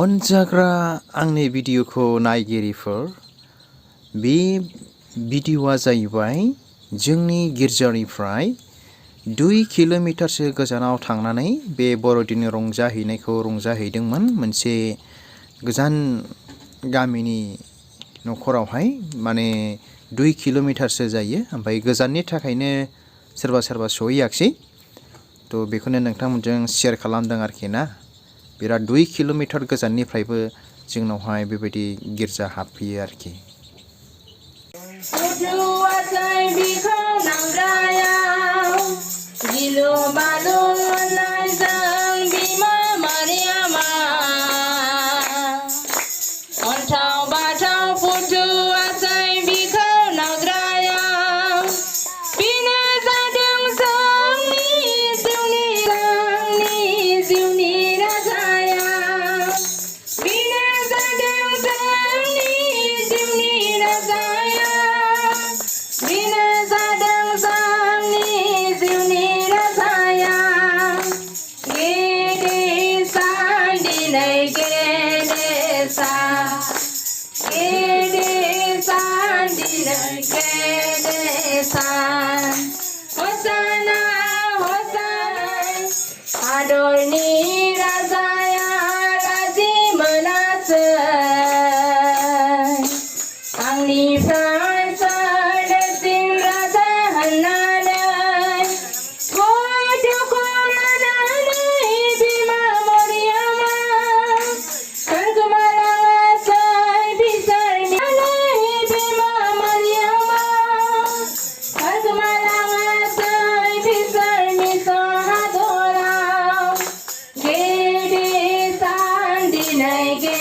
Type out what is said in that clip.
अनजाग्रा आंनि भिडिअखौ नायगिरिफोर, बे भिडिअआ जाहैबाय जोंनि गिर्जानिफ्राय 2 किल'मिटारसो गोजानाव थांनानै बे बर'दिन रंजाहैनायखौ रंजाहैदोंमोन। मोनसे गोजान गामिनि न'खरावहाय माने 2 किल'मिटारसो जायो, ओमफ्राय गोजाननि थाखायनो सोरबा सहैयाखिसै। थ' बेखौनो नोंथांमोनजों शेयार खालामदों आरोखि ना। बिराद 2 किल'मिटार गोजाननिफ्रायबो जोंनावहाय बेबायदि गिर्जा हाबफैयो आरोखि। Adorni Razaya Raji Menasai Angni Prasad Sing Raja Hananai Kodu Korananai Bima Moriama Karkumarangasai Bisar Nalai Bima Moriama Karkumarangasai Bisar Nisahadora Gede Sandi Naike